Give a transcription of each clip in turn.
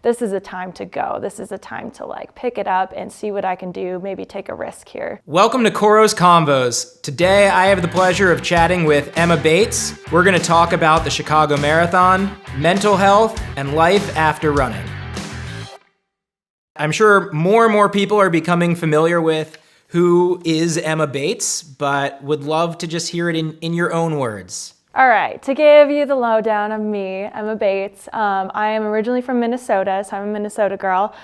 this is a time to go. This is a time to like pick it up and see what I can do, maybe take a risk here. Welcome to Koros Convos. Today I have the pleasure of chatting with Emma Bates. We're going to talk about the Chicago Marathon, mental health, and life after running. I'm sure more and more people are becoming familiar with who is Emma Bates, but would love to just hear it in your own words. All right, to give you the lowdown of me, Emma Bates. I am originally from Minnesota, so I'm a Minnesota girl.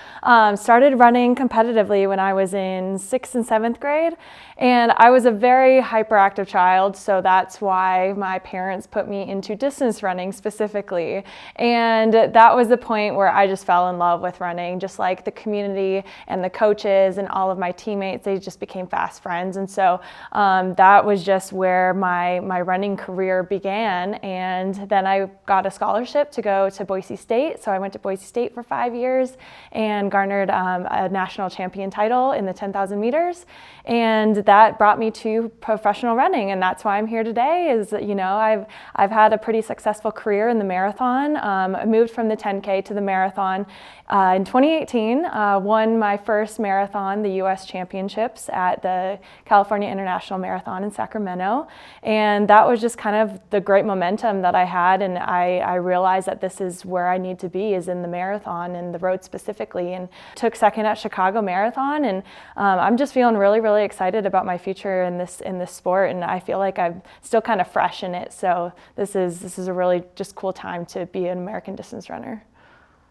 Started running competitively when I was in 6th and 7th grade, and I was a very hyperactive child, so that's why my parents put me into distance running specifically. And that was the point where I just fell in love with running, just like the community and the coaches and all of my teammates, they just became fast friends. And so that was just where my running career began. And then I got a scholarship to go to Boise State. So I went to Boise State for 5 years and garnered a national champion title in the 10,000 meters. And that brought me to professional running. And that's why I'm here today is, you know, I've had a pretty successful career in the marathon. I moved from the 10K to the marathon in 2018, won my first marathon, the U.S. Championships at the California International Marathon in Sacramento. And that was just kind of the great momentum that I had, and I realized that this is where I need to be, is in the marathon and the road specifically, and took second at Chicago Marathon. And I'm just feeling really, really excited about my future in this sport, and I feel like I'm still kind of fresh in it. So this is a really just cool time to be an American distance runner.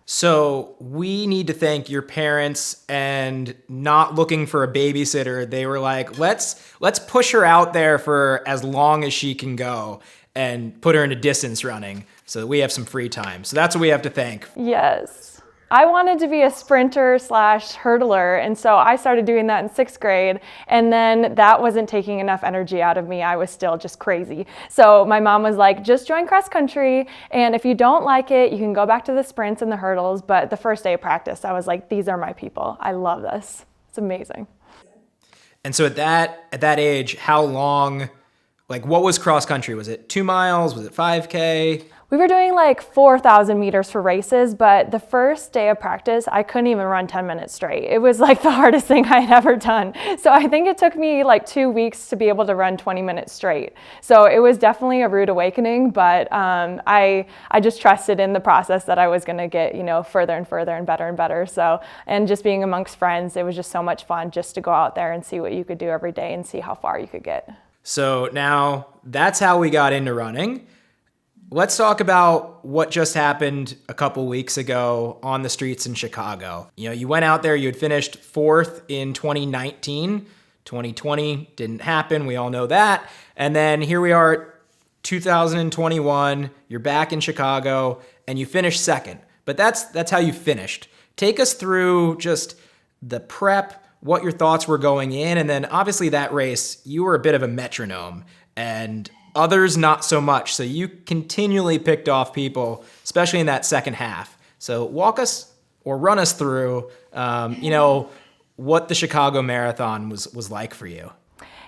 So we need to thank your parents and not looking for a babysitter. They were like, let's push her out there for as long as she can go and put her into distance running so that we have some free time. So that's what we have to thank. Yes. I wanted to be a sprinter / hurdler, and so I started doing that in 6th grade, and then that wasn't taking enough energy out of me. I was still just crazy. So my mom was like, just join cross country, and if you don't like it, you can go back to the sprints and the hurdles. But the first day of practice, I was like, these are my people. I love this. It's amazing. And so at that age, how long, like what was cross country? Was it 2 miles? Was it 5K? We were doing like 4,000 meters for races, but the first day of practice, I couldn't even run 10 minutes straight. It was like the hardest thing I had ever done. So I think it took me like 2 weeks to be able to run 20 minutes straight. So it was definitely a rude awakening, but I just trusted in the process that I was gonna get, you know, further and further and better. So, and just being amongst friends, it was just so much fun just to go out there and see what you could do every day and see how far you could get. So now that's how we got into running. Let's talk about what just happened a couple weeks ago on the streets in Chicago. You know, you went out there, you had finished 4th in 2019. 2020 didn't happen, we all know that. And then here we are, 2021, you're back in Chicago, and you finished 2nd. But that's how you finished. Take us through just the prep, what your thoughts were going in, and then obviously that race, you were a bit of a metronome, and others not so much. So you continually picked off people, especially in that second half. So walk us or run us through, you know, what the Chicago Marathon was like for you.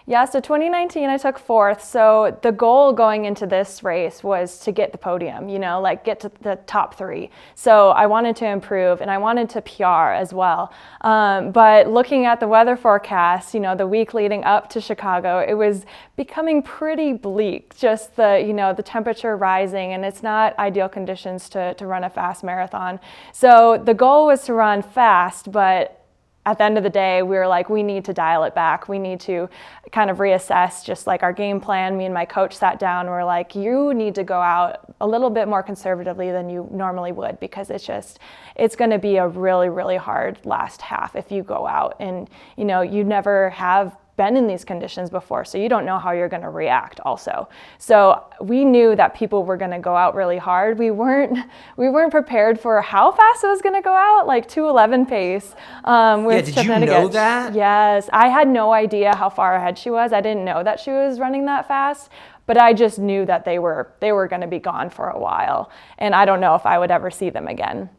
Yeah, so 2019 I took 4th. So the goal going into this race was to get the podium, you know, like get to the top 3. So I wanted to improve and I wanted to PR as well. But looking at the weather forecast, you know, the week leading up to Chicago, it was becoming pretty bleak, just the temperature rising, and it's not ideal conditions to run a fast marathon. So the goal was to run fast, but at the end of the day, we were like, we need to dial it back. We need to kind of reassess just like our game plan. Me and my coach sat down and we're like, you need to go out a little bit more conservatively than you normally would, because it's going to be a really, really hard last half if you go out and, you know, you never have been in these conditions before, so you don't know how you're going to react also. So we knew that people were going to go out really hard. We weren't prepared for how fast it was going to go out, like 2:11 pace. Did you know that? Yes, I had no idea how far ahead she was. I didn't know that she was running that fast, but I just knew that they were going to be gone for a while, and I don't know if I would ever see them again.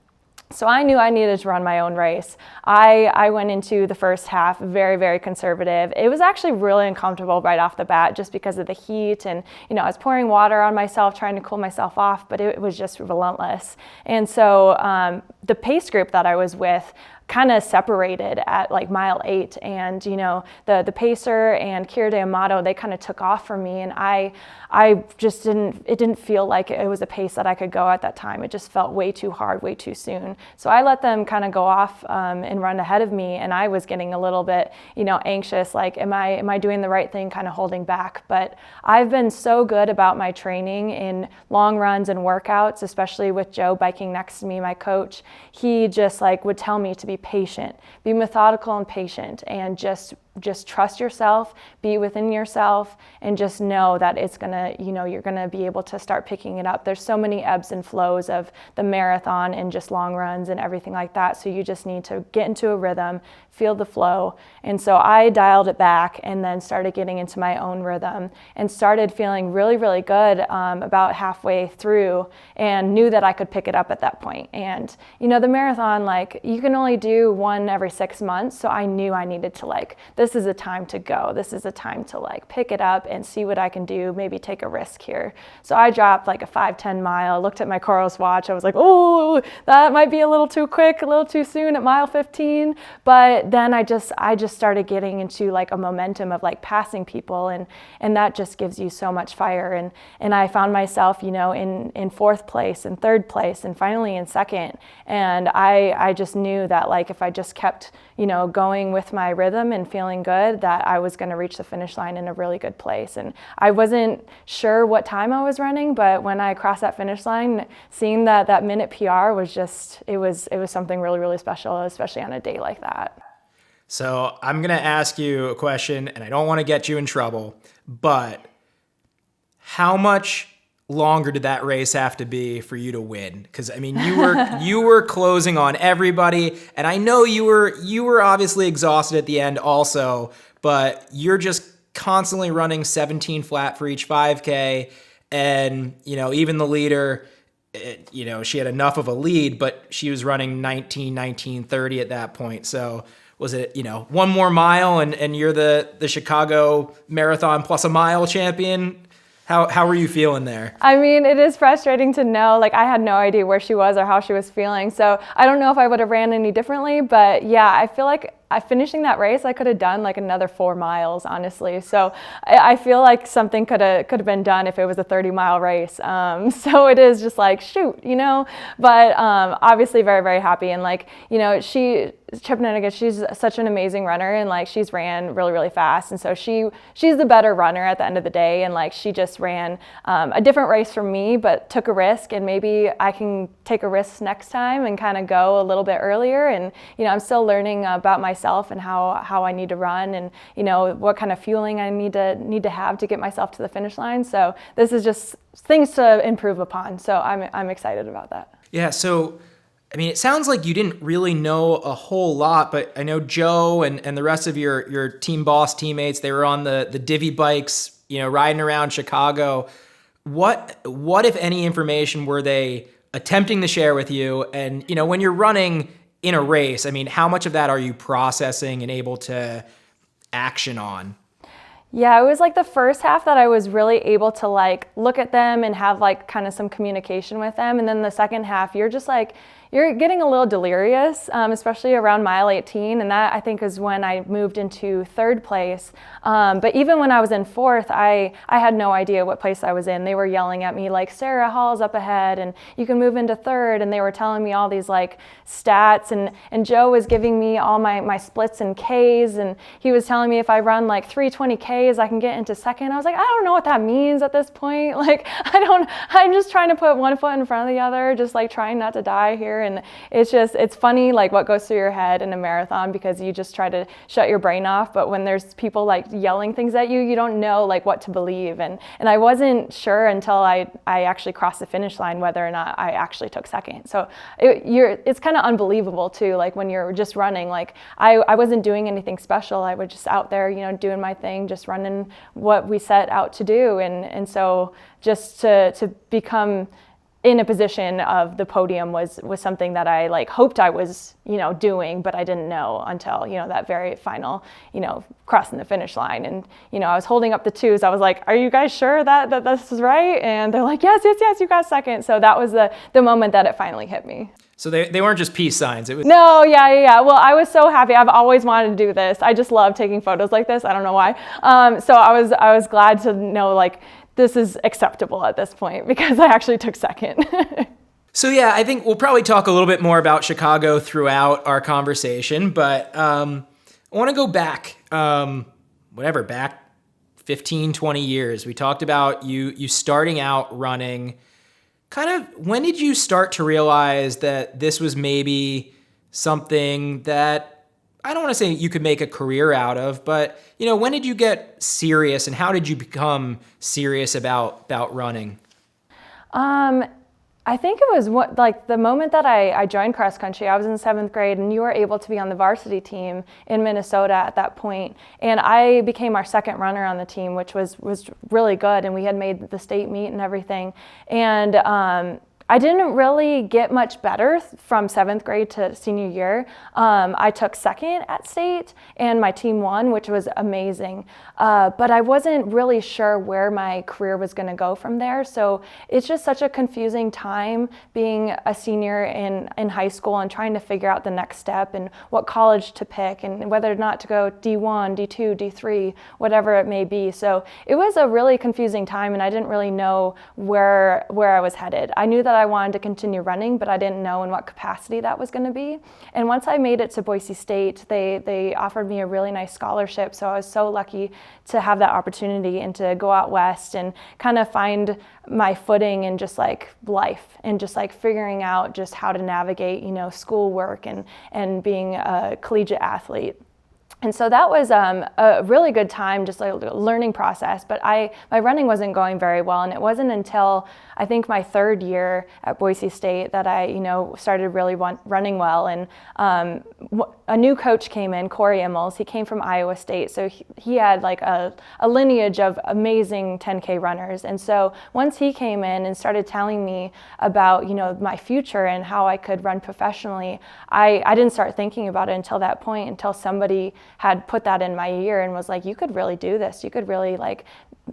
So I knew I needed to run my own race. I went into the first half very, very conservative. It was actually really uncomfortable right off the bat just because of the heat, and I was pouring water on myself, trying to cool myself off, but it was just relentless. And so the pace group that I was with kind of separated at like mile 8, and the pacer and Kira D'Amato, they kind of took off from me, and I just didn't feel like it was a pace that I could go at that time. It just felt way too hard, way too soon. So I let them kind of go off and run ahead of me, and I was getting a little bit anxious, like am I doing the right thing, kind of holding back. But I've been so good about my training in long runs and workouts, especially with Joe biking next to me, my coach. He just like would tell me to be patient, be methodical and patient, and just trust yourself, be within yourself, and just know that it's gonna, you're gonna be able to start picking it up. There's so many ebbs and flows of the marathon and just long runs and everything like that. So you just need to get into a rhythm, feel the flow. And so I dialed it back and then started getting into my own rhythm and started feeling really, really good about halfway through, and knew that I could pick it up at that point. And the marathon, like you can only do one every 6 months. So I knew I needed to this is a time to go. This is a time to pick it up and see what I can do, maybe take a risk here. So I dropped like a 5-10 mile, looked at my Coros watch. I was like, oh, that might be a little too quick, a little too soon at mile 15. But then I just started getting into like a momentum of like passing people, and that just gives you so much fire. And I found myself, in 4th place and 3rd place and finally in 2nd. And I just knew that like if I just kept, going with my rhythm and feeling good, that I was going to reach the finish line in a really good place. And I wasn't sure what time I was running, but when I crossed that finish line, seeing that minute PR was just, it was something really, really special, especially on a day like that. So I'm going to ask you a question, and I don't want to get you in trouble, but how much longer did that race have to be for you to win? Because I mean, you were closing on everybody, and I know you were obviously exhausted at the end also, but you're just constantly running 17 flat for each 5K, and even the leader, she had enough of a lead, but she was running 19:30 at that point. So was it one more mile and you're the Chicago Marathon plus a mile champion? How were you feeling there? I mean, it is frustrating to know, like I had no idea where she was or how she was feeling. So I don't know if I would have ran any differently, but yeah, I feel like finishing that race, I could have done like another 4 miles, honestly. So I feel like something could have been done if it was a 30-mile race. So it is just like, shoot, but obviously very, very happy. And like, Chip Nennigan, she's such an amazing runner, and like she's ran really, really fast. And so she's the better runner at the end of the day. And like she just ran a different race from me, but took a risk, and maybe I can take a risk next time and kind of go a little bit earlier. And, I'm still learning about myself and how I need to run, and, what kind of fueling I need to have to get myself to the finish line. So this is just things to improve upon. So I'm excited about that. Yeah. So, I mean, it sounds like you didn't really know a whole lot, but I know Joe and the rest of your Team Boss teammates, they were on the Divvy bikes, riding around Chicago. What if any information were they attempting to share with you? And, when you're running in a race, I mean, how much of that are you processing and able to action on? Yeah, it was like the first half that I was really able to like look at them and have like kind of some communication with them. And then the second half, you're just like, you're getting a little delirious, especially around mile 18. And that I think is when I moved into 3rd place. But even when I was in 4th, I had no idea what place I was in. They were yelling at me like, Sarah, Hall's up ahead and you can move into 3rd. And they were telling me all these like stats, and Joe was giving me all my splits and Ks. And he was telling me if I run like 320 Ks, I can get into 2nd. I was like, I don't know what that means at this point. Like, I'm just trying to put one foot in front of the other, just like trying not to die here. And it's funny like what goes through your head in a marathon, because you just try to shut your brain off. But when there's people like yelling things at you, you don't know like what to believe. And I wasn't sure until I actually crossed the finish line whether or not I actually took 2nd. So it's kind of unbelievable too. Like when you're just running, like I wasn't doing anything special. I was just out there, doing my thing, just running what we set out to do. And so just to become in a position of the podium was something that I like hoped I was, doing, but I didn't know until, that very final, crossing the finish line. And, I was holding up the twos. I was like, are you guys sure that this is right? And they're like, yes, you got second. So that was the moment that it finally hit me. So they weren't just peace signs. It was No, yeah. Well, I was so happy. I've always wanted to do this. I just love taking photos like this. I don't know why. So I was glad to know like this is acceptable at this point because I actually took second. So yeah, I think we'll probably talk a little bit more about Chicago throughout our conversation, but I want to go back, back 15, 20 years. We talked about you starting out running. Kind of, when did you start to realize that this was maybe something that, I don't want to say you could make a career out of, but, when did you get serious and how did you become serious about running? I think it was the moment that I joined cross country. I was in 7th grade, and you were able to be on the varsity team in Minnesota at that point. And I became our second runner on the team, which was really good. And we had made the state meet and everything. And I didn't really get much better from 7th grade to senior year. I took second at state and my team won, which was amazing. But I wasn't really sure where my career was going to go from there. So it's just such a confusing time being a senior in high school and trying to figure out the next step and what college to pick and whether or not to go D1, D2, D3, whatever it may be. So it was a really confusing time and I didn't really know where I was headed. I knew that I wanted to continue running, but I didn't know in what capacity that was going to be. And once I made it to Boise State, they offered me a really nice scholarship. So I was so lucky to have that opportunity and to go out west and kind of find my footing in just like life and just like figuring out just how to navigate, schoolwork and being a collegiate athlete. And so that was a really good time, just like a learning process. But my running wasn't going very well, and it wasn't until I think my 3rd year at Boise State that I, started really running well. And a new coach came in, Corey Immels. He came from Iowa State, so he had like a lineage of amazing 10K runners. And so once he came in and started telling me about, my future and how I could run professionally, I didn't start thinking about it until that point, until somebody had put that in my ear and was like, you could really do this. You could really like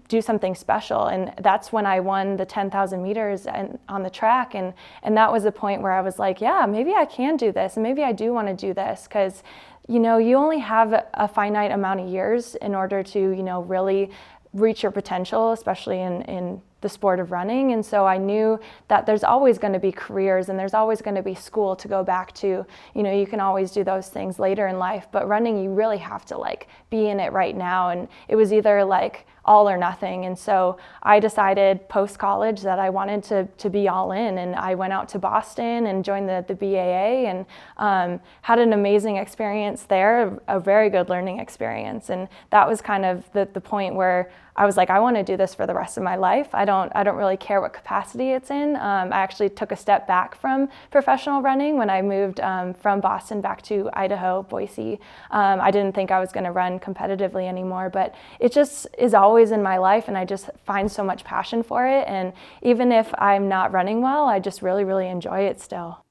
do something special. And that's when I won the 10,000 meters on the track. And that was the point where I was like, yeah, maybe I can do this. And maybe I do want to do this because, you only have a finite amount of years in order to, really reach your potential, especially in the sport of running. And so I knew that there's always going to be careers and there's always going to be school to go back to. You can always do those things later in life, but running, you really have to like be in it right now. And it was either like all or nothing. And so I decided post-college that I wanted to be all in. And I went out to Boston and joined the BAA and had an amazing experience there, a very good learning experience. And that was kind of the point where I was like, I want to do this for the rest of my life. I don't really care what capacity it's in. I actually took a step back from professional running when I moved from Boston back to Idaho, Boise. I didn't think I was going to run competitively anymore, but it just is always in my life, and I just find so much passion for it. And even if I'm not running well, I just really, really enjoy it still.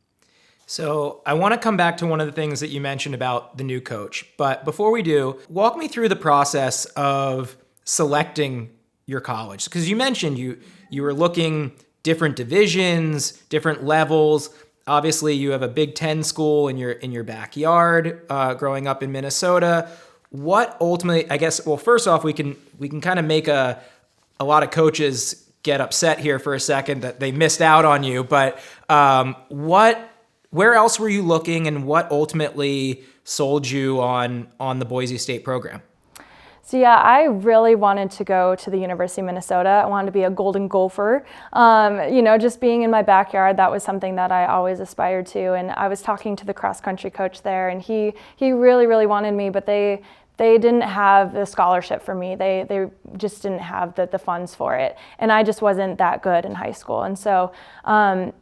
So I want to come back to one of the things that you mentioned about the new coach. But before we do, walk me through the process of selecting your college, because you mentioned you were looking different divisions, different levels. Obviously, you have a Big Ten school in your backyard. Growing up in Minnesota, what ultimately, I guess, well, first off, we can kind of make a lot of coaches get upset here for a second that they missed out on you. But where else were you looking, and what ultimately sold you on the Boise State program? So yeah, I really wanted to go to the University of Minnesota. I wanted to be a Golden Gopher. Just being in my backyard, that was something that I always aspired to. And I was talking to the cross country coach there, and he really, really wanted me, but they didn't have the scholarship for me. They just didn't have the funds for it. And I just wasn't that good in high school. And so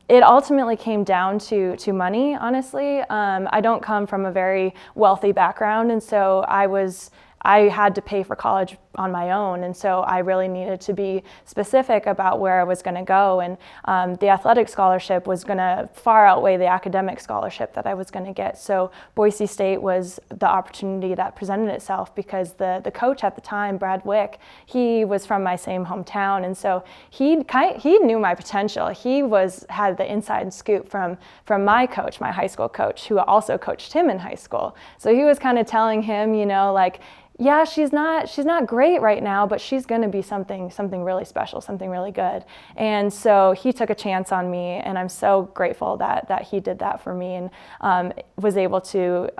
it ultimately came down to money, honestly. I don't come from a very wealthy background, and so I had to pay for college on my own. And so I really needed to be specific about where I was going to go. And the athletic scholarship was going to far outweigh the academic scholarship that I was going to get. So Boise State was the opportunity that presented itself, because the coach at the time, Brad Wick, he was from my same hometown. And so he knew my potential. He had the inside scoop from my coach, my high school coach, who also coached him in high school. So he was kind of telling him, like, yeah, she's not great right now, but she's going to be something really special, something really good. And so he took a chance on me, and I'm so grateful that he did that for me, and was able to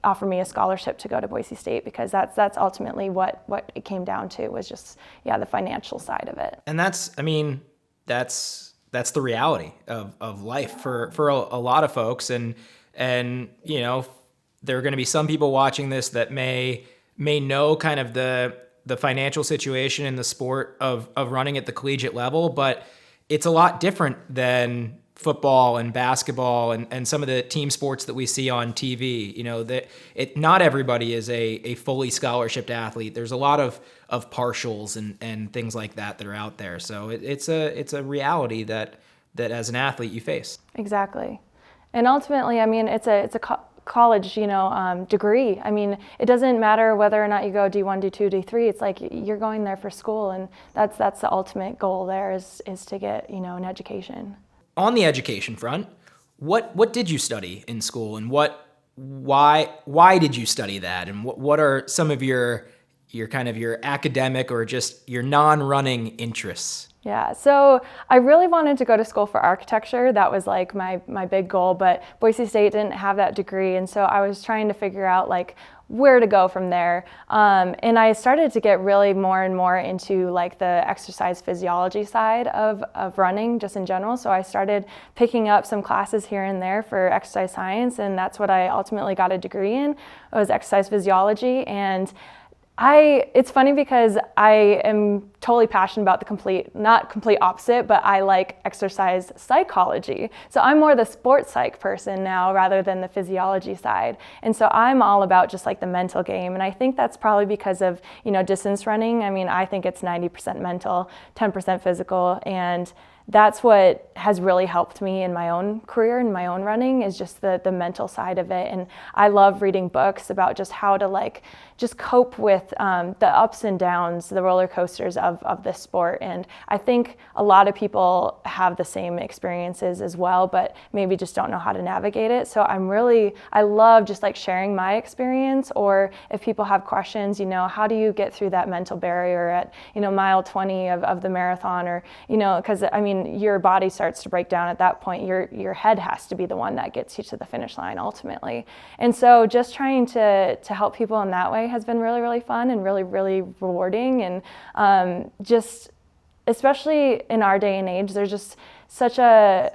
offer me a scholarship to go to Boise State, because that's ultimately what it came down to, was just the financial side of it. And that's the reality of life for a lot of folks, and there are going to be some people watching this that may know kind of the financial situation in the sport of running at the collegiate level, but it's a lot different than football and basketball and some of the team sports that we see on TV. Not everybody is a fully scholarshiped athlete. There's a lot of partials and things like that are out there. So it's a reality that as an athlete you face. Exactly. And ultimately, it's a college, degree. It doesn't matter whether or not you go D1, D2, D3. It's like you're going there for school, and that's the ultimate goal there is to get, an education. On the education front, what did you study in school, and why did you study that, and what are some of your kind of your academic or just your non-running interests? Yeah, so I really wanted to go to school for architecture. That was like my big goal, but Boise State didn't have that degree, and so I was trying to figure out like where to go from there. And I started to get really more and more into like the exercise physiology side of running just in general. So I started picking up some classes here and there for exercise science, and that's what I ultimately got a degree in. It was exercise physiology. And it's funny because I am totally passionate about not complete opposite, but I like exercise psychology. So I'm more the sports psych person now rather than the physiology side. And so I'm all about just like the mental game. And I think that's probably because of, distance running. I think it's 90% mental, 10% physical. And that's what has really helped me in my own career, in my own running, is just the mental side of it. And I love reading books about just how to just cope with the ups and downs, the roller coasters of this sport. And I think a lot of people have the same experiences as well, but maybe just don't know how to navigate it. So I love just like sharing my experience, or if people have questions, how do you get through that mental barrier at, mile 20 of the marathon, or, because your body starts to break down at that point. Your head has to be the one that gets you to the finish line ultimately. And so just trying to help people in that way has been really, really fun and really, really rewarding. And just, especially in our day and age, there's just such a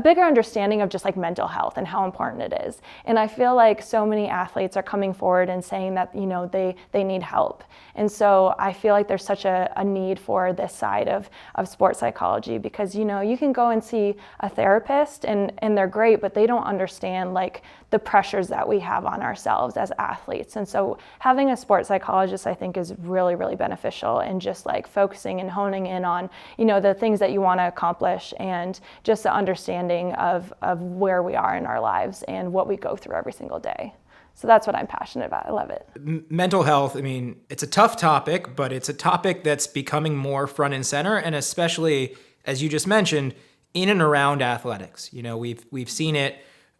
bigger understanding of just like mental health and how important it is. And I feel like so many athletes are coming forward and saying that, they need help. And so I feel like there's such a need for this side of sports psychology, because, you can go and see a therapist and they're great, but they don't understand like the pressures that we have on ourselves as athletes. And so having a sports psychologist, I think, is really, really beneficial, and just like focusing and honing in on, the things that you want to accomplish, and just the understanding of where we are in our lives and what we go through every single day. So that's what I'm passionate about. I love it. Mental health, it's a tough topic, but it's a topic that's becoming more front and center, and especially, as you just mentioned, in and around athletics. We've seen it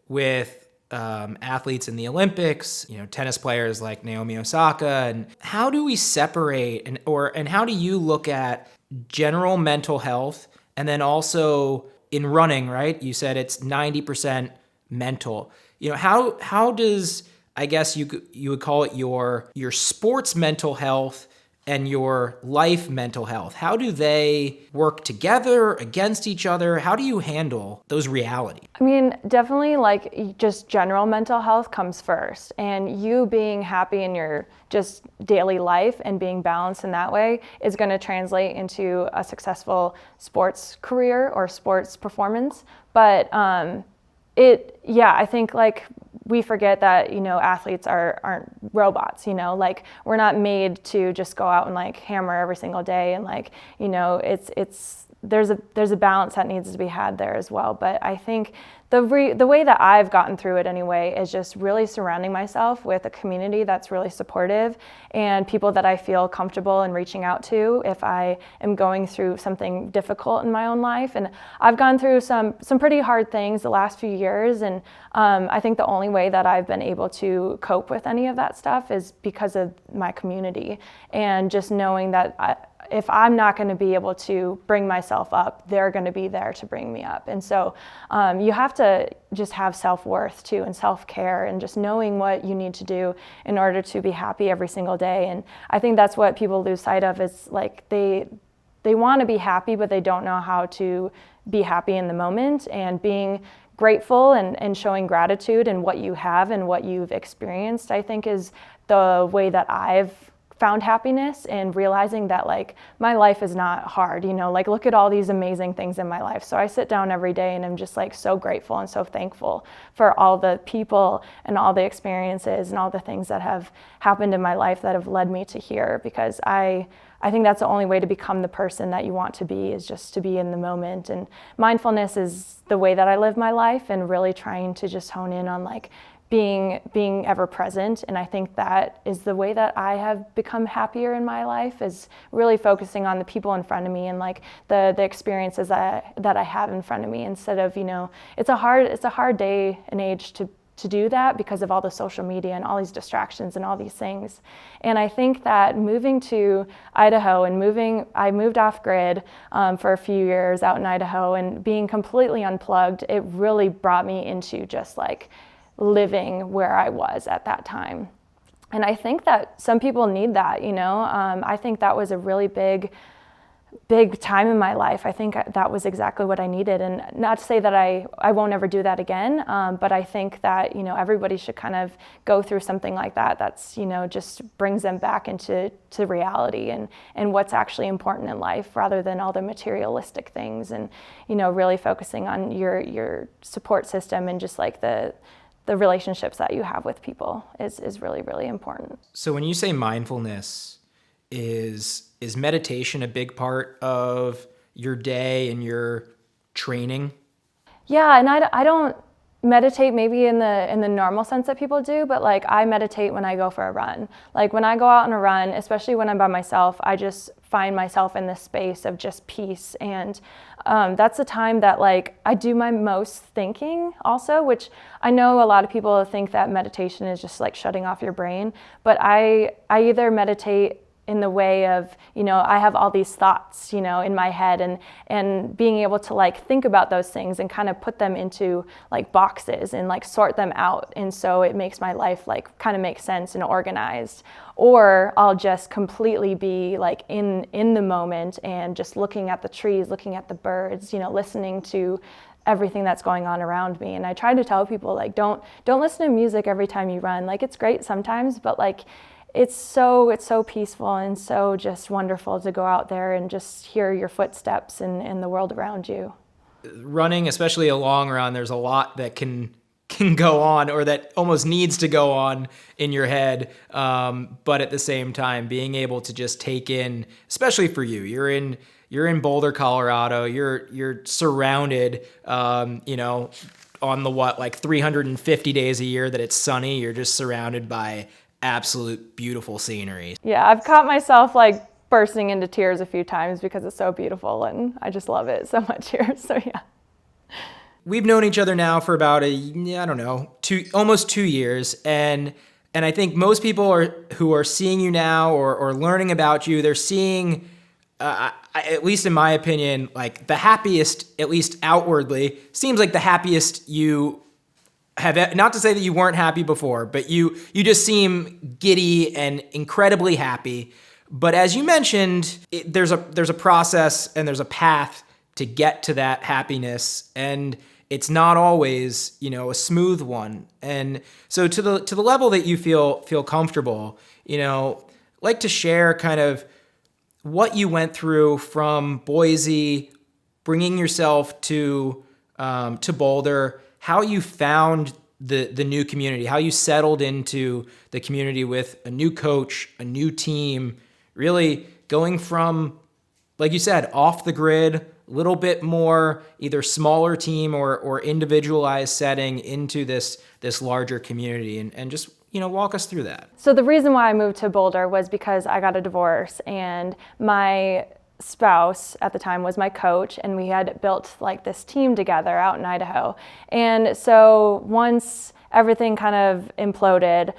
with athletes in the Olympics, tennis players like Naomi Osaka. And how do we separate and how do you look at general mental health, and then also in running, right? You said it's 90% mental. How does, I guess you would call it your sports mental health and your life mental health, how do they work together, against each other? How do you handle those realities? Definitely like just general mental health comes first, and you being happy in your just daily life and being balanced in that way is going to translate into a successful sports career or sports performance. But I think like we forget that, athletes aren't robots, like we're not made to just go out and like hammer every single day. And like, there's a balance that needs to be had there as well. But I think the way that I've gotten through it anyway is just really surrounding myself with a community that's really supportive and people that I feel comfortable in reaching out to if I am going through something difficult in my own life. And I've gone through some pretty hard things the last few years, and I think the only way that I've been able to cope with any of that stuff is because of my community, and just knowing that if I'm not going to be able to bring myself up, they're going to be there to bring me up. And so you have to just have self-worth too, and self-care, and just knowing what you need to do in order to be happy every single day. And I think that's what people lose sight of, is like they want to be happy, but they don't know how to be happy in the moment. And being grateful and showing gratitude in what you have and what you've experienced, I think, is the way that I've found happiness, and realizing that like my life is not hard, like look at all these amazing things in my life. So I sit down every day and I'm just like so grateful and so thankful for all the people and all the experiences and all the things that have happened in my life that have led me to here, because I think that's the only way to become the person that you want to be, is just to be in the moment. And mindfulness is the way that I live my life, and really trying to just hone in on like being ever present. And I think that is the way that I have become happier in my life, is really focusing on the people in front of me and like the experiences that I have in front of me, instead of, it's a hard day and age to do that because of all the social media and all these distractions and all these things. And I think that moving to Idaho and I moved off grid for a few years out in Idaho, and being completely unplugged, it really brought me into just like living where I was at that time. And I think that some people need that, I think that was a really big time in my life. I think that was exactly what I needed. And not to say that I won't ever do that again, but I think that, everybody should kind of go through something like that. That's, just brings them back into reality and what's actually important in life, rather than all the materialistic things. And, really focusing on your support system, and just like the relationships that you have with people is really, really important. So when you say mindfulness, is meditation a big part of your day and your training? Yeah, and I don't meditate maybe in the normal sense that people do, but like I meditate when I go for a run. Like when I go out on a run, especially when I'm by myself, I just find myself in this space of just peace. And that's the time that like I do my most thinking also, which I know a lot of people think that meditation is just like shutting off your brain, but I either meditate in the way of, I have all these thoughts, in my head, and being able to like think about those things and kind of put them into like boxes and like sort them out. And so it makes my life like kind of make sense and organized. Or I'll just completely be like in the moment and just looking at the trees, looking at the birds, listening to everything that's going on around me. And I try to tell people like, don't listen to music every time you run. Like it's great sometimes, but like it's so peaceful and so just wonderful to go out there and just hear your footsteps in the world around you. Running, especially a long run, there's a lot that can go on, or that almost needs to go on in your head. But at the same time, being able to just take in, especially for you, you're in Boulder, Colorado. You're surrounded, on the 350 days a year that it's sunny. You're just surrounded by absolute beautiful scenery. Yeah, I've caught myself like bursting into tears a few times because it's so beautiful, and I just love it so much here. So yeah. We've known each other now for about almost 2 years, and I think most people who are seeing you now or learning about you, they're seeing, at least in my opinion, like the happiest, at least outwardly, seems like the happiest you have. Not to say that you weren't happy before, but you just seem giddy and incredibly happy. But as you mentioned, there's a process and there's a path to get to that happiness, and it's not always, a smooth one. And so to the level that you feel comfortable, like to share kind of what you went through from Boise, bringing yourself to Boulder, how you found the new community, how you settled into the community with a new coach, a new team, really going from, like you said, off the grid, a little bit more either smaller team or individualized setting into this larger community, and just, walk us through that. So the reason why I moved to Boulder was because I got a divorce, and my spouse at the time was my coach, and we had built like this team together out in Idaho. And so once everything kind of imploded,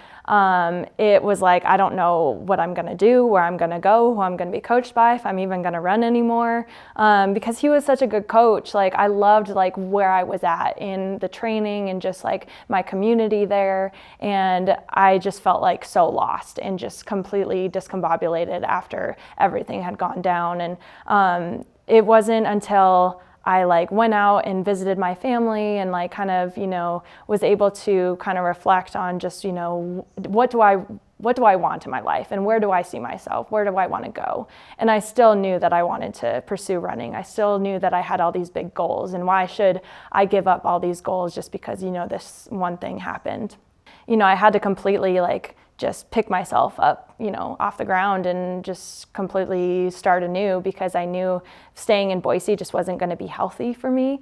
it was like, I don't know what I'm going to do, where I'm going to go, who I'm going to be coached by, if I'm even going to run anymore. Because he was such a good coach. Like, I loved like where I was at in the training and just like my community there. And I just felt like so lost and just completely discombobulated after everything had gone down. And it wasn't until I like went out and visited my family and like kind of, was able to kind of reflect on just, what do I want in my life, and where do I see myself? Where do I want to go? And I still knew that I wanted to pursue running. I still knew that I had all these big goals, and why should I give up all these goals just because, this one thing happened? I had to completely like just pick myself up, off the ground and just completely start anew, because I knew staying in Boise just wasn't going to be healthy for me.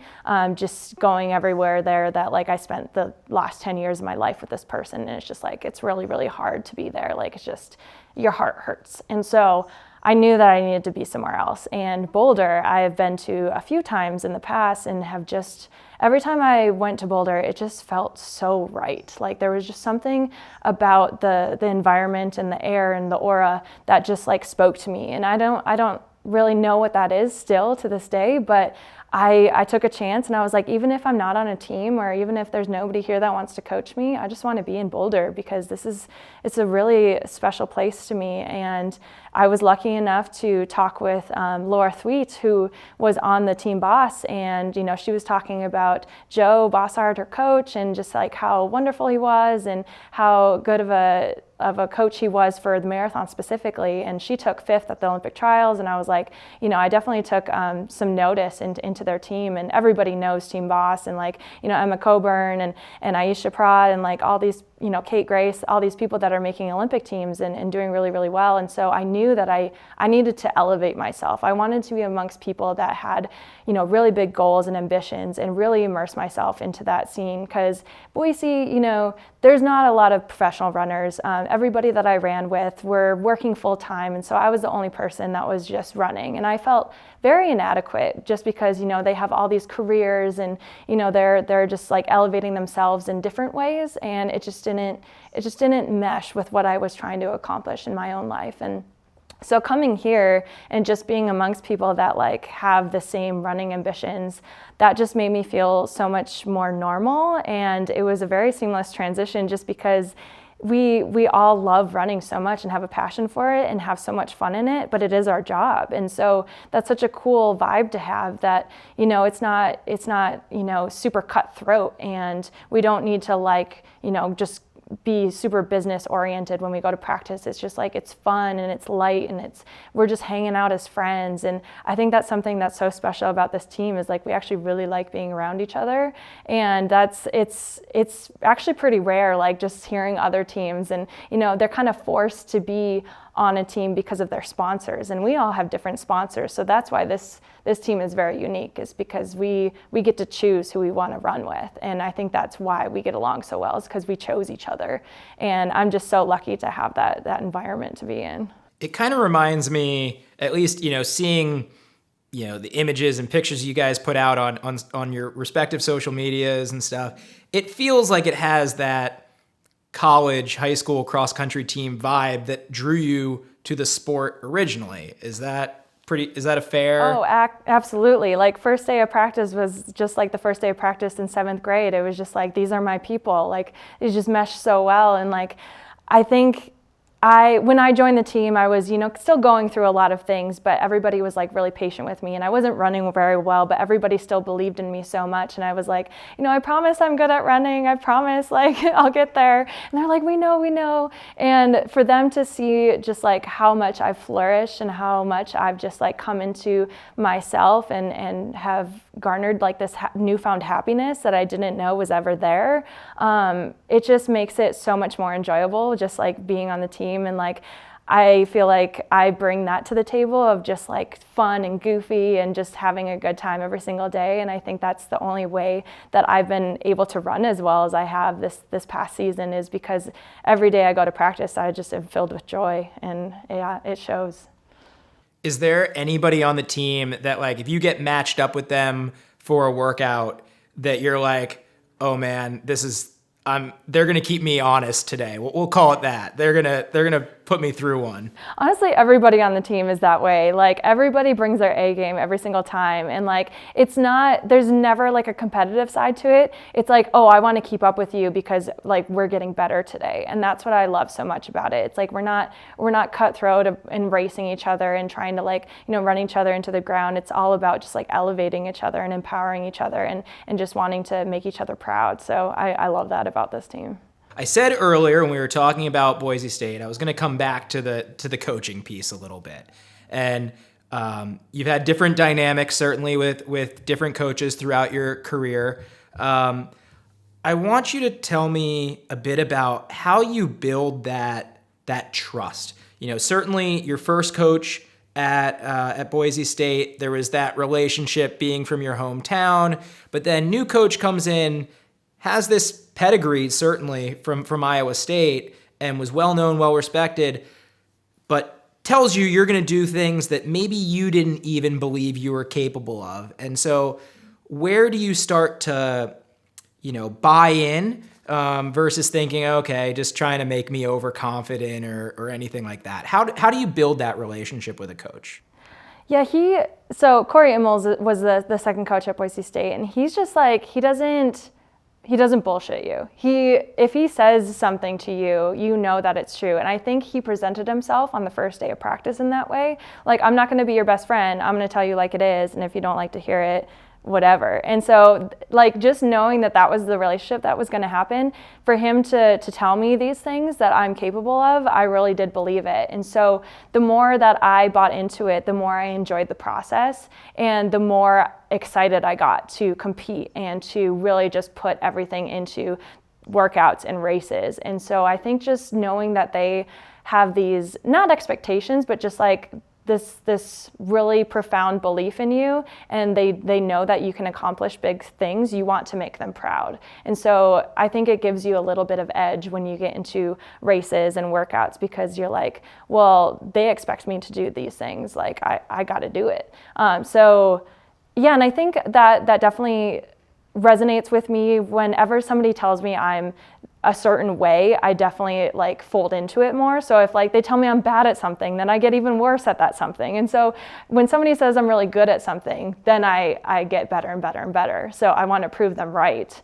Just going everywhere there, that like I spent the last 10 years of my life with this person, and it's just like, it's really, really hard to be there. Like, it's just, your heart hurts. And so I knew that I needed to be somewhere else. And Boulder, I have been to a few times in the past, and have just, every time I went to Boulder, it just felt so right. Like, there was just something about the environment and the air and the aura that just like spoke to me. And I don't really know what that is still to this day, but I took a chance, and I was like, even if I'm not on a team, or even if there's nobody here that wants to coach me, I just want to be in Boulder, because it's a really special place to me. And I was lucky enough to talk with Laura Thweet, who was on the team boss, and she was talking about Joe Bossard, her coach, and just like how wonderful he was and how good of a coach he was for the marathon specifically. And she took 5th at the Olympic trials, and I was like, I definitely took some notice into their team, and everybody knows Team Boss, and like, Emma Coburn and Aisha Prad, and like all these, Kate Grace, all these people that are making Olympic teams and doing really, really well. And so I knew that I needed to elevate myself. I wanted to be amongst people that had, really big goals and ambitions, and really immerse myself into that scene. Because Boise, there's not a lot of professional runners. Everybody that I ran with were working full time, and so I was the only person that was just running. And I felt very inadequate, just because, they have all these careers, and, they're just like elevating themselves in different ways, and it just didn't mesh with what I was trying to accomplish in my own life. And so coming here and just being amongst people that like have the same running ambitions, that just made me feel so much more normal. And it was a very seamless transition, just because we all love running so much and have a passion for it and have so much fun in it, but it is our job. And so that's such a cool vibe to have, that, it's not, super cutthroat, and we don't need to like, just be super business oriented when we go to practice. It's just like, it's fun and it's light, and we're just hanging out as friends. And I think that's something that's so special about this team, is like, we actually really like being around each other. And it's actually pretty rare, like just hearing other teams, and they're kind of forced to be on a team because of their sponsors, and we all have different sponsors. So that's why this team is very unique, is because we get to choose who we want to run with. And I think that's why we get along so well, is because we chose each other. And I'm just so lucky to have that environment to be in. It kind of reminds me, at least, seeing, the images and pictures you guys put out on your respective social medias and stuff. It feels like it has that college, high school cross-country team vibe that drew you to the sport originally. Is that a fair? Oh, absolutely. Like, first day of practice was just like the first day of practice in 7th grade. It was just like, these are my people. Like, it just meshed so well. And like, I think when I joined the team, I was, still going through a lot of things, but everybody was like really patient with me, and I wasn't running very well, but everybody still believed in me so much. And I was like, I promise I'm good at running. I promise, like, I'll get there. And they're like, we know. And for them to see just like how much I've flourished and how much I've just like come into myself and have garnered like this newfound happiness that I didn't know was ever there. It just makes it so much more enjoyable, just like being on the team. And like, I feel like I bring that to the table of just like fun and goofy and just having a good time every single day. And I think that's the only way that I've been able to run as well as I have this past season, is because every day I go to practice, I just am filled with joy, and yeah, it shows. Is there anybody on the team that, like, if you get matched up with them for a workout, that you're like, oh man, they're gonna keep me honest today. We'll call it that. They're gonna put me through one. Honestly, everybody on the team is that way. Like, everybody brings their A game every single time. And like, there's never like a competitive side to it. It's like, oh, I want to keep up with you because like we're getting better today. And that's what I love so much about it. It's like, we're not cutthroat and racing each other and trying to like, run each other into the ground. It's all about just like elevating each other and empowering each other and just wanting to make each other proud. So I love that about this team. I said earlier when we were talking about Boise State, I was going to come back to the coaching piece a little bit. And you've had different dynamics, certainly with different coaches throughout your career. I want you to tell me a bit about how you build that trust. Certainly your first coach at Boise State, there was that relationship being from your hometown, but then new coach comes in, has this pedigree, certainly from Iowa State, and was well-known, well-respected, but tells you're going to do things that maybe you didn't even believe you were capable of. And so where do you start to, buy in versus thinking, okay, just trying to make me overconfident or anything like that? How do you build that relationship with a coach? Yeah, so Corey Immels was the second coach at Boise State, and he's just like, he doesn't bullshit you. If he says something to you, you know that it's true. And I think he presented himself on the first day of practice in that way. Like, I'm not going to be your best friend. I'm going to tell you like it is. And if you don't like to hear it, whatever. And so like, just knowing that was the relationship that was going to happen, for him to tell me these things that I'm capable of, I really did believe it. And so the more that I bought into it, the more I enjoyed the process, and the more excited I got to compete and to really just put everything into workouts and races. And so I think just knowing that they have these, not expectations, but just like this really profound belief in you, and they know that you can accomplish big things, you want to make them proud. And so I think it gives you a little bit of edge when you get into races and workouts, because you're like, well, they expect me to do these things, like I got to do it. So yeah, and I think that definitely resonates with me. Whenever somebody tells me I'm a certain way, I definitely like fold into it more. So if like they tell me I'm bad at something, then I get even worse at that something. And so when somebody says I'm really good at something, then I get better and better and better. So I want to prove them right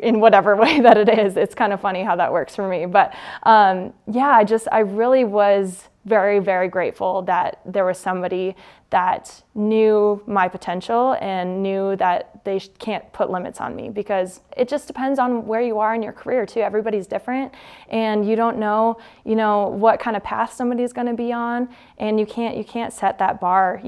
in whatever way that it is. It's kind of funny how that works for me. But yeah, I really was very, very grateful that there was somebody that knew my potential and knew that they can't put limits on me, because it just depends on where you are in your career too. Everybody's different, and you don't know, what kind of path somebody's going to be on, and you can't set that bar,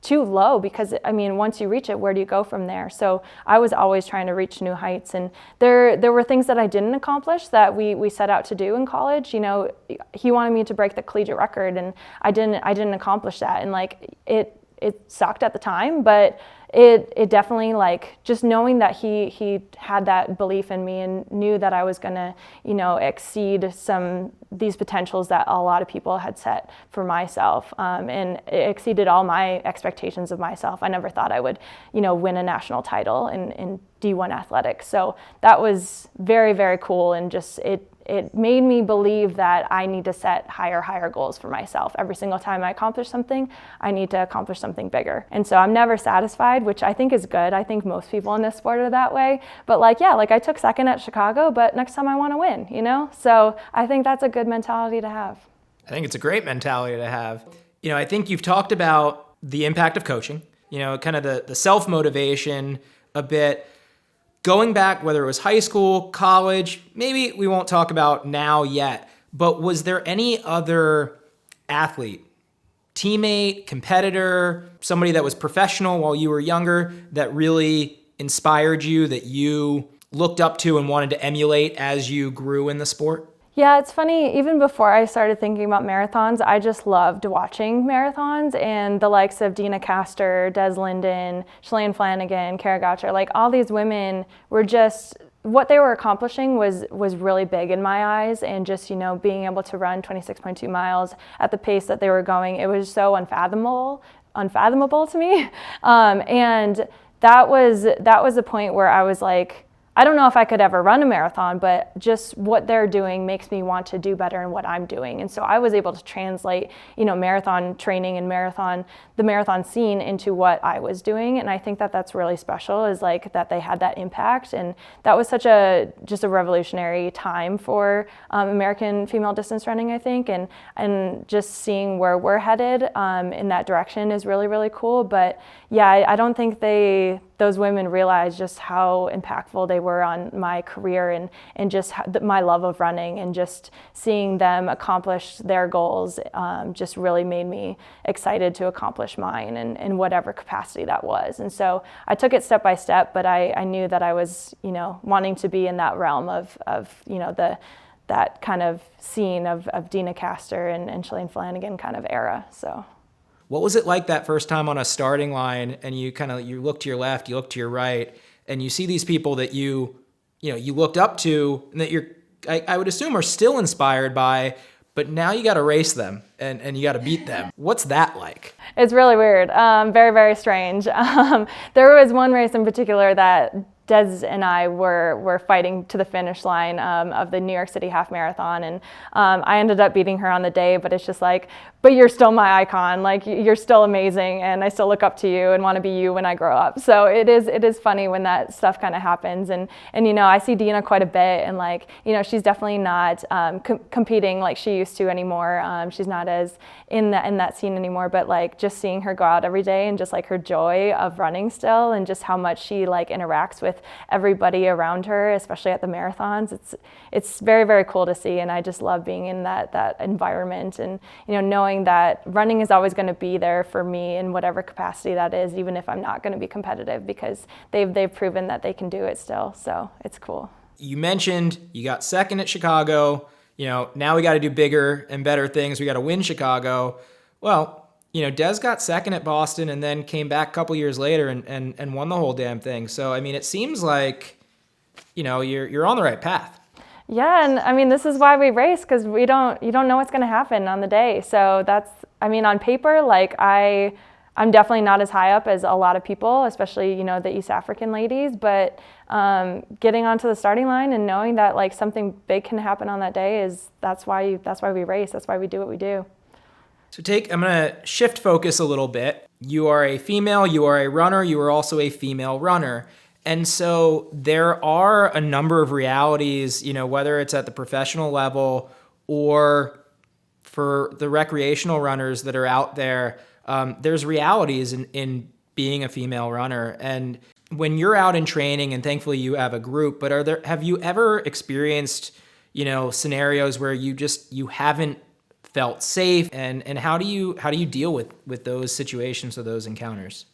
too low, because once you reach it, where do you go from there? So I was always trying to reach new heights, and there were things that I didn't accomplish that we set out to do in college. He wanted me to break the collegiate record, and I didn't accomplish that, and like it sucked at the time, but it definitely, like, just knowing that he had that belief in me and knew that I was gonna exceed these potentials that a lot of people had set for myself, and it exceeded all my expectations of myself. I never thought I would win a national title in D1 athletics, so that was very, very cool, and just it made me believe that I need to set higher goals for myself. Every single time I accomplish something, I need to accomplish something bigger. And so I'm never satisfied, satisfied, which I think is good. I think most people in this sport are that way. But like, yeah, like I took second at Chicago, but next time I want to win, you know? So I think that's a good mentality to have. I think it's a great mentality to have. I think you've talked about the impact of coaching, kind of the self-motivation a bit. Going back, whether it was high school, college, maybe we won't talk about now yet, but was there any other athlete, teammate, competitor, somebody that was professional while you were younger that really inspired you, that you looked up to and wanted to emulate as you grew in the sport? Yeah, it's funny, even before I started thinking about marathons, I just loved watching marathons, and the likes of Dina Castor, Des Linden, Shalane Flanagan, Kara Goucher, like all these women were just, what they were accomplishing was really big in my eyes, and just, being able to run 26.2 miles at the pace that they were going, it was so unfathomable to me. And that was a point where I was like, I don't know if I could ever run a marathon, but just what they're doing makes me want to do better in what I'm doing. And so I was able to translate, marathon training and the marathon scene into what I was doing. And I think that that's really special, is like that they had that impact. And that was just a revolutionary time for American female distance running, I think. And just seeing where we're headed in that direction is really, really cool. But yeah, I don't think those women realized just how impactful they were on my career and just my love of running, and just seeing them accomplish their goals just really made me excited to accomplish mine in whatever capacity that was. And so I took it step by step, but I knew that I was, wanting to be in that realm of that kind of scene of Dina Castor and Shalane Flanagan kind of era. So. What was it like that first time on a starting line, and you look to your left, you look to your right, and you see these people that you looked up to, and that I would assume are still inspired by, but now you got to race them and you got to beat them. What's that like? It's really weird. Very, very strange. There was one race in particular that Des and I were fighting to the finish line of the New York City Half Marathon, and I ended up beating her on the day, but it's just like, but you're still my icon, like you're still amazing, and I still look up to you and want to be you when I grow up. So it is funny when that stuff kind of happens, and I see Dina quite a bit, and like, she's definitely not competing like she used to anymore. She's not as in that scene anymore, but like just seeing her go out every day and just like her joy of running still, and just how much she like interacts with everybody around her, especially at the marathons. It's very, very cool to see, and I just love being in that environment, and knowing that running is always going to be there for me in whatever capacity that is, even if I'm not going to be competitive, because they've proven that they can do it still. So it's cool. You mentioned you got second at Chicago. Now we got to do bigger and better things. We got to win Chicago. Well, Des got second at Boston and then came back a couple years later and won the whole damn thing. So, I mean, it seems like, you're on the right path. Yeah, and I mean, this is why we race, because you don't know what's going to happen on the day. So on paper, like I'm definitely not as high up as a lot of people, especially, the East African ladies, but getting onto the starting line and knowing that like something big can happen on that day that's why we race. That's why we do what we do. So I'm going to shift focus a little bit. You are a female, you are a runner, you are also a female runner. And so there are a number of realities, whether it's at the professional level or for the recreational runners that are out there, there's realities in being a female runner. And when you're out in training, and thankfully you have a group, but have you ever experienced, scenarios where you haven't felt safe, and how do you deal with those situations or those encounters?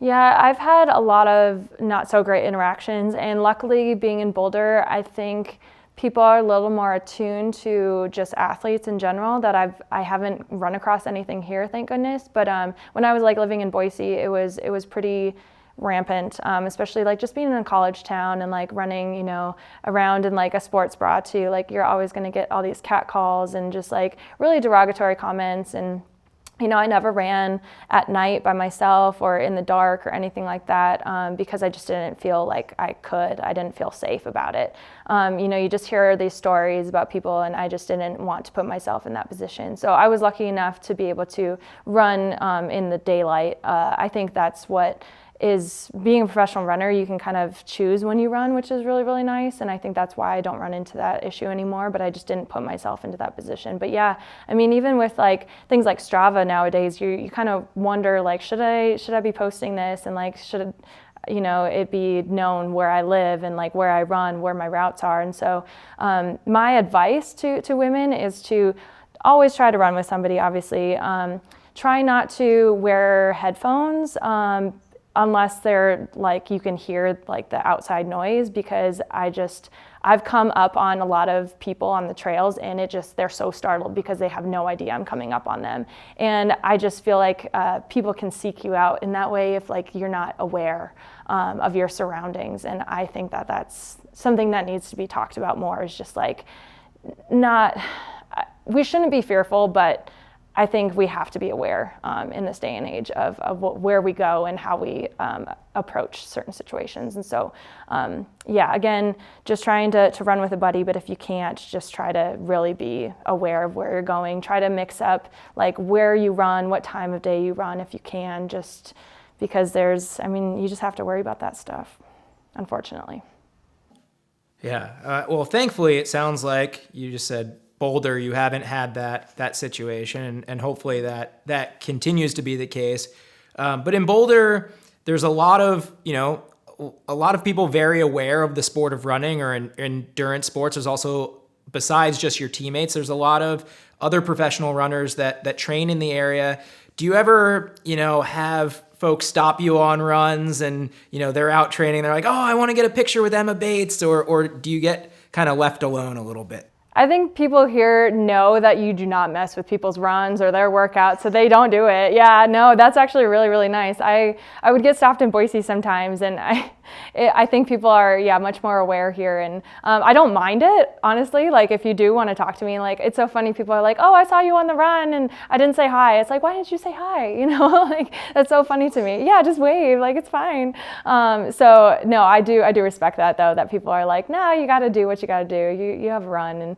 Yeah, I've had a lot of not so great interactions, and luckily being in Boulder, I think people are a little more attuned to just athletes in general, that I haven't run across anything here, thank goodness. But when I was like living in Boise, it was pretty rampant, especially like just being in a college town and like running, around in like a sports bra too. Like you're always going to get all these cat calls and just like really derogatory comments. And I never ran at night by myself or in the dark or anything like that, because I just didn't feel like I could. I didn't feel safe about it. You just hear these stories about people, and I just didn't want to put myself in that position. So I was lucky enough to be able to run in the daylight. I think that's what is being a professional runner, you can kind of choose when you run, which is really, really nice. And I think that's why I don't run into that issue anymore, but I just didn't put myself into that position. But yeah, I mean, even with like things like Strava nowadays, you kind of wonder like, should I be posting this, and like, should it be known where I live and like where I run, where my routes are. And so my advice to women is to always try to run with somebody, obviously. Try not to wear headphones unless they're like you can hear like the outside noise, because I've come up on a lot of people on the trails, and they're so startled because they have no idea I'm coming up on them. And I just feel like people can seek you out in that way if like you're not aware of your surroundings. And I think that that's something that needs to be talked about more, is just like we shouldn't be fearful, but I think we have to be aware in this day and age of where we go and how we approach certain situations. And so, again, just trying to run with a buddy, but if you can't, just try to really be aware of where you're going. Try to mix up like where you run, what time of day you run if you can, just because you just have to worry about that stuff, unfortunately. Yeah. Well, thankfully, it sounds like you just said Boulder, you haven't had that situation, and hopefully that continues to be the case. But in Boulder, there's a lot of people very aware of the sport of running or endurance sports. There's also, besides just your teammates, there's a lot of other professional runners that train in the area. Do you ever, have folks stop you on runs and, they're out training, they're like, oh, I want to get a picture with Emma Bates, or do you get kind of left alone a little bit? I think people here know that you do not mess with people's runs or their workouts, so they don't do it. Yeah, no, that's actually really, really nice. I would get stopped in Boise sometimes, and I think people are, much more aware here, and I don't mind it, honestly. Like, if you do want to talk to me, like, it's so funny. People are like, oh, I saw you on the run, and I didn't say hi. It's like, why didn't you say hi? Like, that's so funny to me. Yeah, just wave, like, it's fine. So, no, I do respect that, though, that people are like, no, you got to do what you got to do. You have a run, and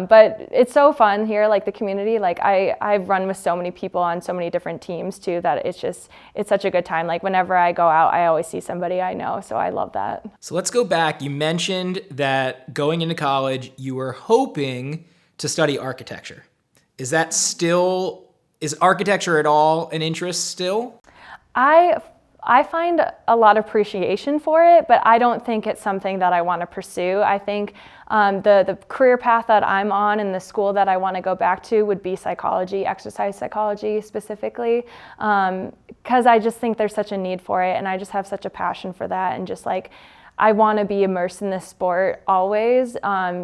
but it's so fun here, like the community. Like I've run with so many people on so many different teams too, that it's such a good time. Like whenever I go out, I always see somebody I know, so I love that. So let's go back. You mentioned that going into college, you were hoping to study architecture. Is architecture at all an interest still? I find a lot of appreciation for it, but I don't think it's something that I want to pursue. I think the career path that I'm on and the school that I want to go back to would be psychology, exercise psychology specifically, because I just think there's such a need for it, and I just have such a passion for that, and just like I want to be immersed in this sport always,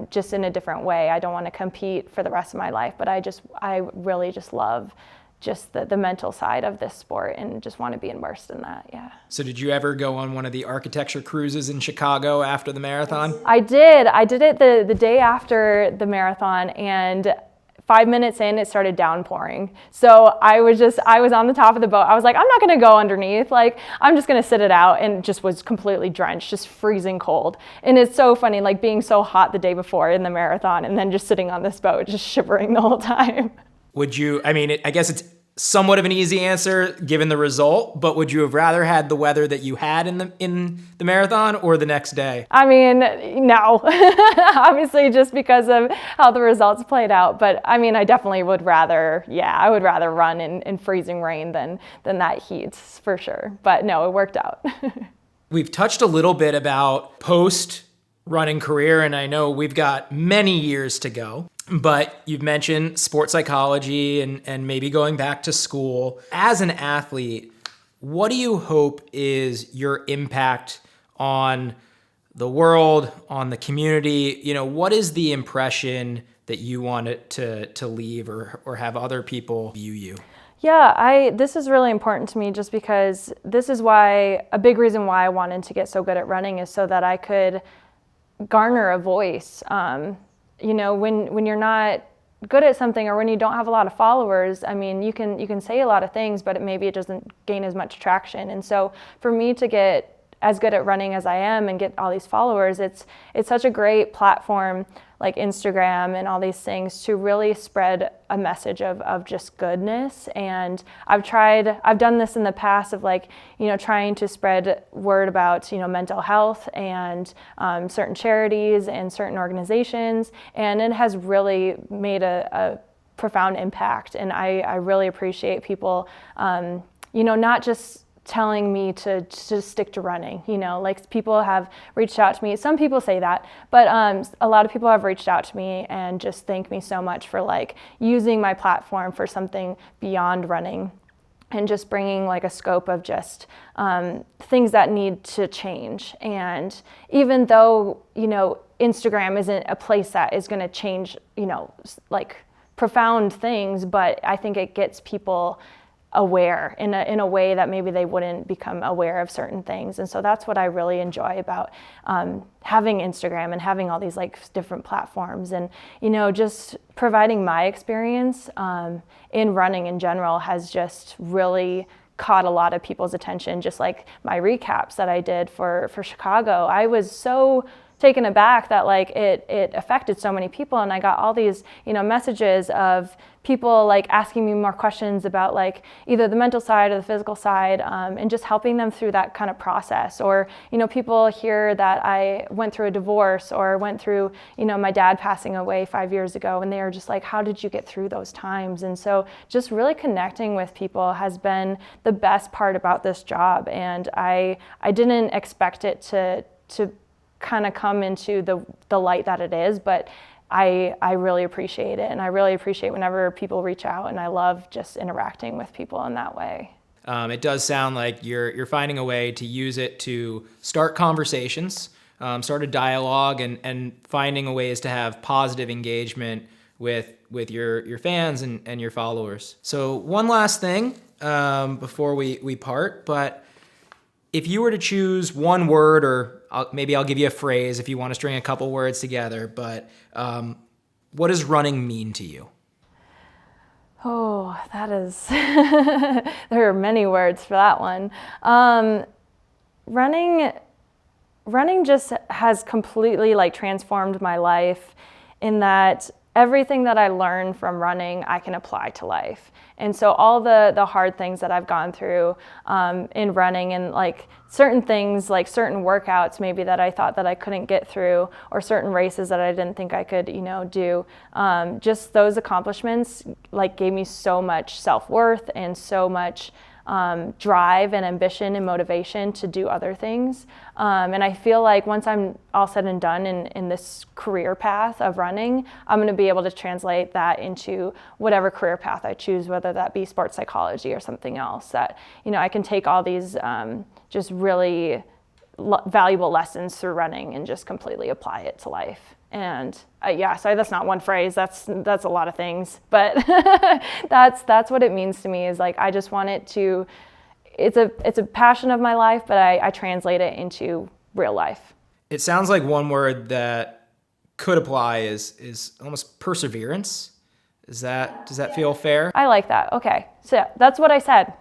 just in a different way. I don't want to compete for the rest of my life, but I really just love just the mental side of this sport and just want to be immersed in that. Yeah. So did you ever go on one of the architecture cruises in Chicago after the marathon? I did it the day after the marathon, and 5 minutes in, it started downpouring. So I was on the top of the boat. I was like, I'm not going to go underneath. Like, I'm just going to sit it out, and just was completely drenched, just freezing cold. And it's so funny, like being so hot the day before in the marathon and then just sitting on this boat, just shivering the whole time. I guess it's somewhat of an easy answer given the result, but would you have rather had the weather that you had in the marathon or the next day? I mean, no, obviously just because of how the results played out. But I mean, I definitely would rather run in freezing rain than that heat for sure. But no, it worked out. We've touched a little bit about post-running career, and I know we've got many years to go. But you've mentioned sports psychology and maybe going back to school. As an athlete, what do you hope is your impact on the world, on the community? What is the impression that you want it to leave or have other people view you? Yeah, this is really important to me, just because this is a big reason why I wanted to get so good at running, is so that I could garner a voice. When you're not good at something, or when you don't have a lot of followers, I mean, you can say a lot of things, but maybe it doesn't gain as much traction. And so for me to get as good at running as I am and get all these followers, it's such a great platform like Instagram and all these things to really spread a message of just goodness. And I've done this in the past of like, trying to spread word about, mental health and certain charities and certain organizations. And it has really made a profound impact. And I really appreciate people, not just telling me to stick to running, like people have reached out to me. Some people say that, but a lot of people have reached out to me and just thank me so much for like using my platform for something beyond running and just bringing like a scope of just things that need to change. And even though, Instagram isn't a place that is going to change, like profound things, but I think it gets people aware in a way that maybe they wouldn't become aware of certain things. And so that's what I really enjoy about having Instagram and having all these like different platforms, and just providing my experience in running in general has just really caught a lot of people's attention. Just like my recaps that I did for Chicago, I was so taken aback that like it affected so many people, and I got all these messages of people like asking me more questions about like either the mental side or the physical side, and just helping them through that kind of process. Or people hear that I went through a divorce or went through my dad passing away 5 years ago, and they are just like, how did you get through those times? And so just really connecting with people has been the best part about this job, and I didn't expect it to kind of come into the light that it is, but I really appreciate it, and I really appreciate whenever people reach out, and I love just interacting with people in that way. It does sound like you're finding a way to use it to start conversations, start a dialogue, and finding ways to have positive engagement with your fans and your followers. So one last thing before we part, but if you were to choose one word, or maybe I'll give you a phrase if you want to string a couple words together, but what does running mean to you? Oh, that is, there are many words for that one. Running just has completely like transformed my life in that everything that I learned from running, I can apply to life. And so all the hard things that I've gone through in running, and like certain things, like certain workouts maybe that I thought that I couldn't get through, or certain races that I didn't think I could, do, just those accomplishments like gave me so much self-worth and so much drive and ambition and motivation to do other things. And I feel like once I'm all said and done in this career path of running, I'm going to be able to translate that into whatever career path I choose, whether that be sports psychology or something else, that, I can take all these just really valuable lessons through running and just completely apply it to life. And sorry, that's not one phrase. That's a lot of things, but that's what it means to me. Is like I just want it to. It's a passion of my life, but I translate it into real life. It sounds like one word that could apply is almost perseverance. Does that feel fair? I like that. Okay, so that's what I said.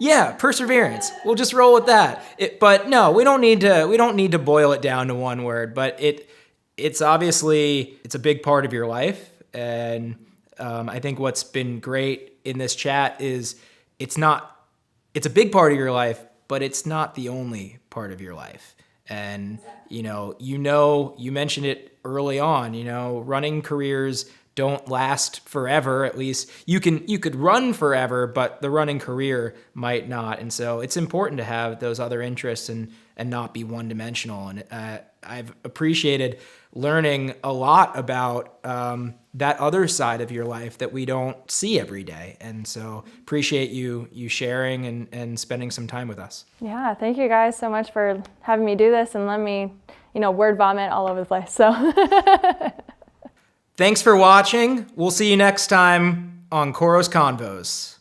Yeah, perseverance. We'll just roll with that. But no, we don't need to boil it down to one word. But it's obviously a big part of your life, and I think what's been great in this chat is it's a big part of your life, but it's not the only part of your life. And you mentioned it early on. Running careers don't last forever. At least you could run forever, but the running career might not. And so it's important to have those other interests and not be one-dimensional. And I've appreciated learning a lot about that other side of your life that we don't see every day. And so appreciate you sharing and spending some time with us. Yeah, thank you guys so much for having me do this and letting me, word vomit all over the place. So thanks for watching. We'll see you next time on Koros Convos.